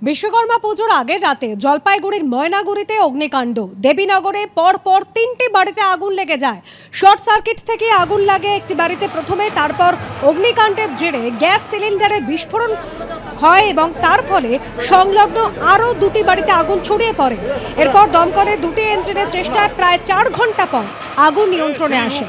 বিশ্বকর্মা পুজোর আগের রাতে জলপাইগুড়ির ময়নাগুড়িতে অগ্নিকাণ্ড। দেবীনগরে পরপর 3টি বাড়িতে আগুন লেগে যায়। শর্ট সার্কিট থেকে আগুন লাগে একটি বাড়িতে প্রথমে, তারপর অগ্নিকাণ্ডের জেরে গ্যাস সিলিন্ডারে বিস্ফোরণ হয় এবং তার ফলে সংলগ্ন আরও 2টি বাড়িতে আগুন ছড়িয়ে পড়ে। এরপর দমকলের 2টি ইঞ্জিনের চেষ্টায় প্রায় 4 ঘন্টা পর আগুন নিয়ন্ত্রণে আসে।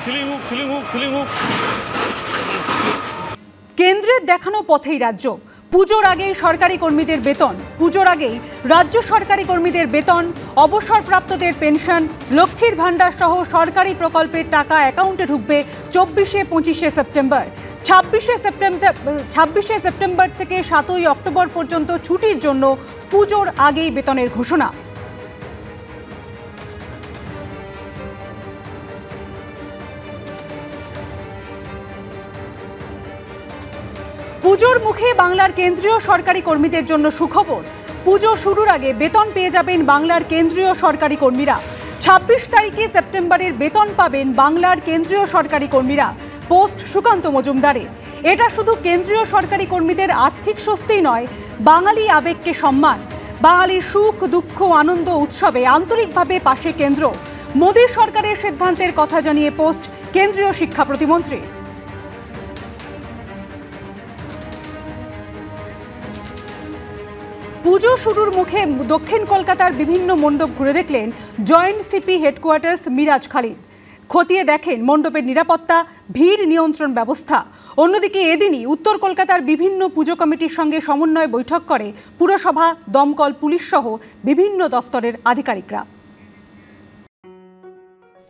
কেন্দ্রের দেখানো পথেই রাজ্য। পুজোর আগেই সরকারি কর্মীদের বেতন, পুজোর আগেই রাজ্য সরকারি কর্মীদের বেতন, অবসরপ্রাপ্তদের পেনশন, লক্ষ্মীর ভাণ্ডার সহ সরকারি প্রকল্পের টাকা অ্যাকাউন্টে ঢুকবে 24-25 সেপ্টেম্বর। 26 সেপ্টেম্বর থেকে 7 অক্টোবর পর্যন্ত ছুটির জন্য পুজোর আগেই বেতনের ঘোষণা। পুজোর মুখে বাংলার কেন্দ্রীয় সরকারি কর্মীদের জন্য সুখবর। পুজো শুরুর আগে বেতন পেয়ে যাবেন বাংলার কেন্দ্রীয় সরকারি কর্মীরা। 26 তারিখে সেপ্টেম্বরের বেতন পাবেন বাংলার কেন্দ্রীয় সরকারি কর্মীরা। পোস্ট সুকান্ত মজুমদারের। এটা শুধু কেন্দ্রীয় সরকারি কর্মীদের আর্থিক স্বস্তি নয়, বাঙালি আবেগকে সম্মান। বাঙালির সুখ দুঃখ আনন্দ উৎসবে আন্তরিকভাবে পাশে কেন্দ্র। মোদী সরকারের সিদ্ধান্তের কথা জানিয়ে পোস্ট কেন্দ্রীয় শিক্ষা প্রতিমন্ত্রী। পুজো শুরুর মুখে দক্ষিণ কলকাতার বিভিন্ন মণ্ডপ ঘুরে দেখলেন joint CP headquarters Miraj Khalid. খতিয়ে দেখেন মণ্ডপের নিরাপত্তা, ভিড় নিয়ন্ত্রণ ব্যবস্থা। অন্যদিকে এদিনই উত্তর কলকাতার বিভিন্ন পুজো কমিটির সঙ্গে সমন্বয় বৈঠক করে পুরসভা, দমকল, পুলিশ সহ বিভিন্ন দফতরের আধিকারিকরা।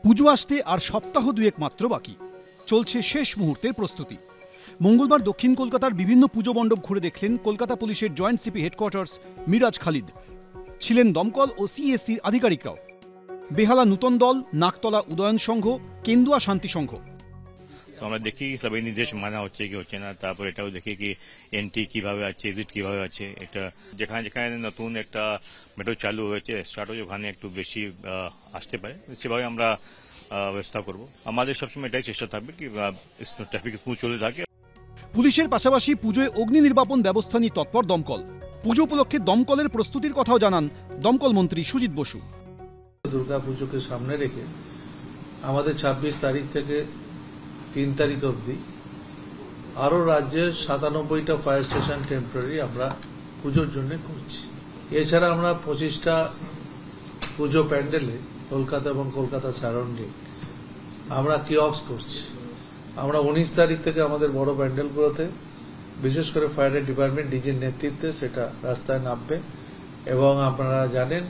পুজো আসতে আর সপ্তাহ দুয়েক মাত্র বাকি, চলছে শেষ মুহূর্তের প্রস্তুতি। মঙ্গলবার দক্ষিণ কলকাতার বিভিন্ন পুজো মণ্ডপ ঘুরে দেখলেন কলকাতা পুলিশের joint CP headquarters Miraj Khalid. ছিলেন দমকল ও সিএসসির আধিকারিকরাও। বেহালা নূতন দল, নাকতলা উদয়ন সংঘ, কেন্দুয়া শান্তি সংঘ। তো আমরা দেখি সবাই নির্দেশ মানা হচ্ছে কি হচ্ছে না, তারপর এটাও দেখি কি এন্ট্রি কিভাবে আছে, এক্সিট কিভাবে আছে। এটা যেখানে যেখানে নতুন একটা মেট্রো চালু হয়েছে, স্টার্ট হয়েছে, ওখানে একটু বেশি আসতে পারে, সেভাবে আমরা ব্যবস্থা করবো। আমাদের সবসময় এটাই চেষ্টা থাকবে কি ট্রাফিক স্মুথ চলে থাকে। পুলিশের পাশাপাশি পুজোয় অগ্নি নির্বাপন ব্যবস্থা নিয়ে তৎপর দমকল। পুজো উপলক্ষে দমকলের প্রস্তুতির কথাও জানান দমকল মন্ত্রী সুজিত বসু। দুর্গা পুজোকে সামনে রেখে আমাদের 26 তারিখ থেকে 3 তারিখ অবধি আরও রাজ্যের 97টা ফায়ার স্টেশন টেম্পোরারি আমরা পুজোর জন্য করছি। এছাড়া আমরা 25টা পুজো প্যান্ডেলে কলকাতা এবং কলকাতা সারাউন্ডিং আমরা কিয়স্ক করছি। আমরা 19 তারিখ থেকে আমাদের বড় প্যান্ডেলগুলোতে বিশেষ করে ফায়ার ডিপার্টমেন্ট ডিজির নেতৃত্বে সেটা রাস্তায় নামবে এবং আপনারা জানেন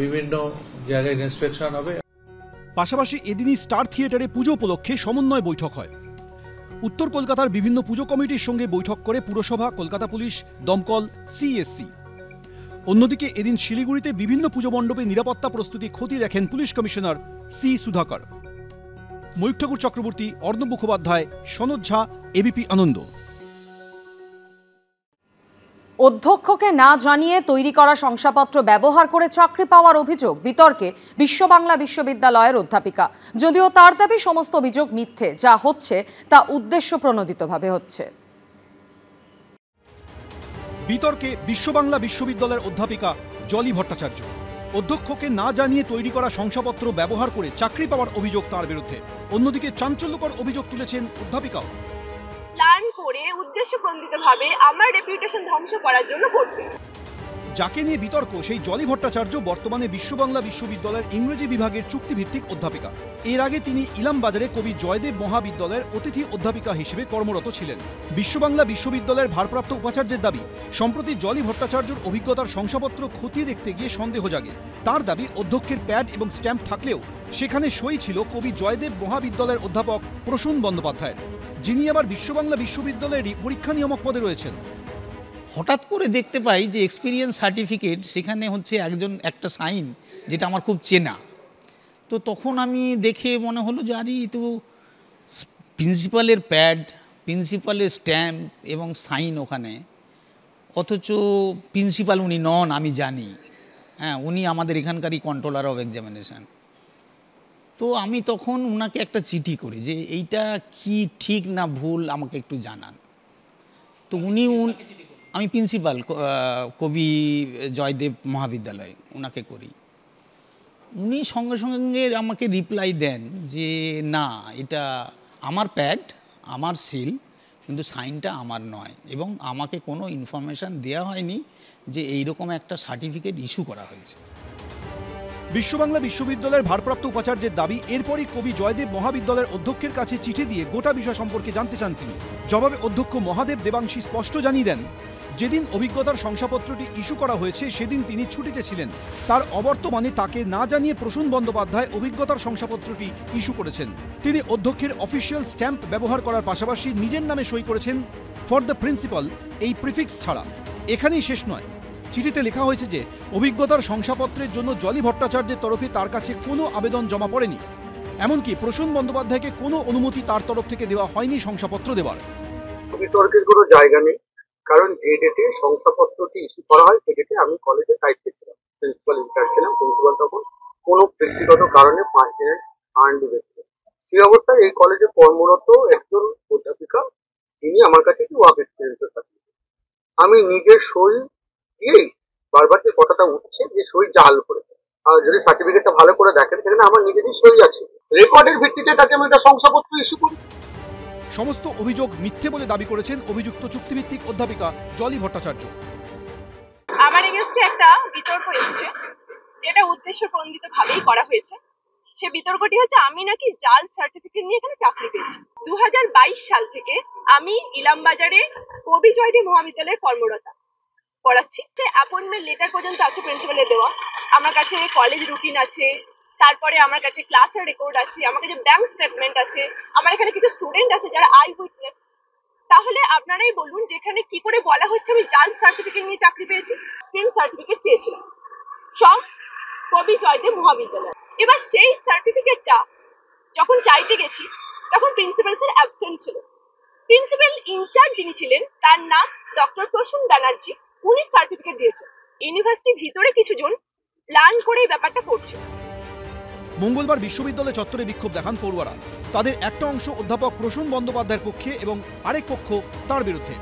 বিভিন্ন জায়গায় ইন্সপেকশন হবে। পাশাপাশি এদিনই স্টার থিয়েটারে পুজো উপলক্ষে সমন্বয় বৈঠক হয়। উত্তর কলকাতার বিভিন্ন পুজো কমিটির সঙ্গে বৈঠক করে পুরসভা, কলকাতা পুলিশ, দমকল, সিএসসি। অন্যদিকে এদিন শিলিগুড়িতে বিভিন্ন পুজো মণ্ডপে নিরাপত্তা প্রস্তুতি খতিয়ে দেখেন পুলিশ কমিশনার সি সুধাকর। ময়ূর ঠাকুর চক্রবর্তী, অর্ণব মুখোপাধ্যায়, সনদ ঝা, এবিপি আনন্দ। অধ্যক্ষকে না জানিয়ে তৈরি করা শংসাপত্র ব্যবহার করে চাকরি পাওয়ার অভিযোগ বিতর্কে বিশ্ব বাংলা বিশ্ববিদ্যালয়ের অধ্যাপিকা। যদিও তার দাবি সমস্ত অভিযোগ মিথ্যে, যা হচ্ছে তা উদ্দেশ্য প্রণোদিতভাবে হচ্ছে। বিতর্কে বিশ্ব বাংলা বিশ্ববিদ্যালয়ের অধ্যাপিকা জলি ভট্টাচার্য। অধ্যক্ষকে না জানিয়ে তৈরি করা শংসাপত্র ব্যবহার করে চাকরি পাওয়ার অভিযোগ তার বিরুদ্ধে। অন্যদিকে চাঞ্চল্যকর অভিযোগ তুলেছেন অধ্যাপিকাও। প্ল্যান করে উদ্দেশ্যপ্রণোদিতভাবে আমার রেপুটেশন ধ্বংস করার জন্য করছে। যাকে নিয়ে বিতর্ক সেই জলি ভট্টাচার্য বর্তমানে বিশ্ব বাংলা বিশ্ববিদ্যালয়ের ইংরেজি বিভাগের চুক্তিভিত্তিক অধ্যাপিকা। এর আগে তিনি ইলামবাজারে কবি জয়দেব মহাবিদ্যালয়ের অতিথি অধ্যাপিকা হিসেবে কর্মরত ছিলেন। বিশ্ব বাংলা বিশ্ববিদ্যালয়ের ভারপ্রাপ্ত উপাচার্যের দাবি, সম্প্রতি জলি ভট্টাচার্যর অভিজ্ঞতার শংসাপত্র খতিয়ে দেখতে গিয়ে সন্দেহ জাগে। তার দাবি, অধ্যক্ষের প্যাড এবং স্ট্যাম্প থাকলেও সেখানে সই ছিল কবি জয়দেব মহাবিদ্যালয়ের অধ্যাপক প্রসূন বন্দ্যোপাধ্যায়ের, যিনি আবার বিশ্ব বাংলা বিশ্ববিদ্যালয়েরই পরীক্ষা নিয়ামক পদে রয়েছেন। হঠাৎ করে দেখতে পাই যে এক্সপিরিয়েন্স সার্টিফিকেট, সেখানে হচ্ছে একটা সাইন যেটা আমার খুব চেনা। তো তখন আমি দেখে মনে হলো যে আরে তো প্রিন্সিপালের প্যাড, প্রিন্সিপালের স্ট্যাম্প এবং সাইন ওখানে, অথচ প্রিন্সিপাল উনি নন, আমি জানি। হ্যাঁ, উনি আমাদের এখানকারই কন্ট্রোলার অফ এক্সামিনেশান। তো আমি তখন ওনাকে একটা চিঠি করি যে এইটা কি ঠিক না ভুল আমাকে একটু জানান। তো উনি আমি প্রিন্সিপাল কবি জয়দেব মহাবিদ্যালয়, ওনাকে করি। উনি সঙ্গে সঙ্গে আমাকে রিপ্লাই দেন যে না, এটা আমার প্যাড, আমার সিল, কিন্তু সাইনটা আমার নয়, এবং আমাকে কোনো ইনফরমেশান দেওয়া হয়নি যে এইরকম একটা সার্টিফিকেট ইস্যু করা হয়েছে। বিশ্ববাংলা বিশ্ববিদ্যালয়ের ভারপ্রাপ্ত উপাচার্যের দাবি, এরপরই কবি জয়দেব মহাবিদ্যালয়ের অধ্যক্ষের কাছে চিঠি দিয়ে গোটা বিষয় সম্পর্কে জানতে চান তিনি। জবাবে অধ্যক্ষ মহাদেব দেবাংশী স্পষ্ট জানিয়ে দেন, যেদিন অভিজ্ঞতার শংসাপত্রটি ইস্যু করা হয়েছে সেদিন তিনি ছুটিতে ছিলেন। তার অবর্তমানে তাকে না জানিয়ে প্রসূন বন্দ্যোপাধ্যায় অভিজ্ঞতার শংসাপত্রটি ইস্যু করেছেন। তিনি অধ্যক্ষের অফিসিয়াল স্ট্যাম্প ব্যবহার করার পাশাপাশি নিজের নামে সই করেছেন ফর দ্য প্রিন্সিপাল এই প্রিফিক্স ছাড়া। এখানেই শেষ নয়, চিঠিতে লেখা হয়েছে যে অভিজ্ঞতার শংসাপত্রের জন্য জলি ভট্টাচার্যের তরফে তার কাছে কোনো আবেদন জমা পড়েনি, এমনকি প্রসূন বন্দ্যোপাধ্যায়কে কোনো অনুমতি তার তরফ থেকে দেওয়া হয়নি শংসাপত্র দেওয়ার। বিতর্কের কোনো জায়গা নেই, কারণ যে ডেটে শংসাপত্রটি ইস্যু করা হয় সে ডেটে আমি কলেজে দায়িত্বে ছিলাম, প্রিন্সিপাল ইনচার্জ ছিলাম। প্রিন্সিপাল তখন কোনো ব্যক্তিগত কারণে 5 দিনের আনলিভে ছিলেন। সেই অবস্থায় এই কলেজে কর্মরত একজন অধ্যাপিকা, তিনি আমার কাছে কি ওয়ার্ক এক্সপিরিয়েন্সের সার্টিফিকেট, আমি নিজের সই দিয়েই বারবার যে কথাটা উঠছে যে সই জাল করেছে। আর যদি সার্টিফিকেটটা ভালো করে দেখেন সেখানে আমার নিজেরই সই আছে, রেকর্ডের ভিত্তিতে তাকে আমি একটা শংসাপত্র ইস্যু করি। সমস্ত অভিযোগ মিথ্যে বলে দাবি করেছেন অভিযুক্ত চুক্তিভিত্তিক অধ্যাপিকা জলি ভট্টাচার্য। আমার এগেইনস্টে একটা বিতর্ক এসেছে, যেটা উদ্দেশ্যপ্রণোদিত ভাবেই করা হয়েছে। সে বিতর্কটি হচ্ছে আমি নাকি জাল সার্টিফিকেট নিয়ে এখানে চাকরি পেয়েছি। 2022 সাল থেকে আমি ইলামবাজারে কবি জয়দেব মহাবিদ্যালয়ে কর্মরতা পড়াচ্ছি। সে অ্যাপয়েন্টমেন্ট লেটার পর্যন্ত আছে প্রিন্সিপালের দেওয়া, আমার কাছে কলেজ রুটিন আছে, তারপরে আমার কাছে ক্লাসের রেকর্ড আছে, আমার কাছে ব্যাংক স্টেটমেন্ট আছে, আমার এখানে কিছু স্টুডেন্ট আছে যারা আই উইটনেস। তাহলে আপনারাই বলুন যেখানে কি করে বলা হচ্ছে আমি জাল সার্টিফিকেট নিয়ে চাকরি পেয়েছি। এক্সপিরিয়েন্স সার্টিফিকেট চেয়েছিলাম ফ্রম কবি জয়দেব মহাবিদ্যালয়। এবার সেই সার্টিফিকেটটা যখন চাইতে গেছি তখন প্রিন্সিপাল স্যার অ্যাবসেন্ট ছিল। প্রিন্সিপাল ইনচার্জ যিনি ছিলেন তার নাম ডক্টর প্রসূন ব্যানার্জি, উনি সার্টিফিকেট দিয়েছেন। ইউনিভার্সিটির ভিতরে কিছুজন প্ল্যান করে এই ব্যাপারটা করছে। মঙ্গলবার বিশ্ববিদ্যালয় চত্বরে বিক্ষোভ দেখান পড়ুয়ারা। তাদের একটা অংশ অধ্যাপক প্রসূন বন্দ্যোপাধ্যায়ের পক্ষে এবং আরেক পক্ষ তার বিরুদ্ধে।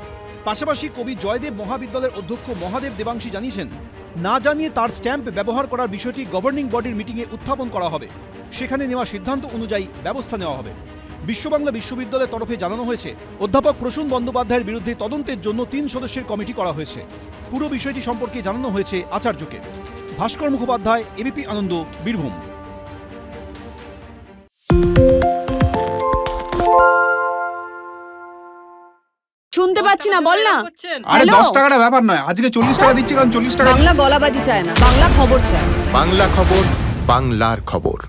পাশাপাশি কবি জয়দেব মহাবিদ্যালয়ের অধ্যক্ষ মহাদেব দেবাংশী জানিয়েছেন, না জানিয়ে তার স্ট্যাম্প ব্যবহার করার বিষয়টি গভর্নিং বডির মিটিংয়ে উত্থাপন করা হবে, সেখানে নেওয়া সিদ্ধান্ত অনুযায়ী ব্যবস্থা নেওয়া হবে। বিশ্ববাংলা বিশ্ববিদ্যালয়ের তরফে জানানো হয়েছে, অধ্যাপক প্রসূন বন্দ্যোপাধ্যায়ের বিরুদ্ধে তদন্তের জন্য 3 সদস্যের কমিটি করা হয়েছে। পুরো বিষয়টি সম্পর্কে জানানো হয়েছে আচার্যকে। ভাস্কর মুখোপাধ্যায়, এবিপি আনন্দ, বীরভূম। শুনতে পাচ্ছি না, বল না। আরে 10 টাকাটা ব্যাপার নয়, আজকে 40 টাকা দিচ্ছি, কারণ 40 টাকা। বাংলা গলাবাজি চায় না, বাংলা খবর চায়। বাংলা খবর, বাংলার খবর।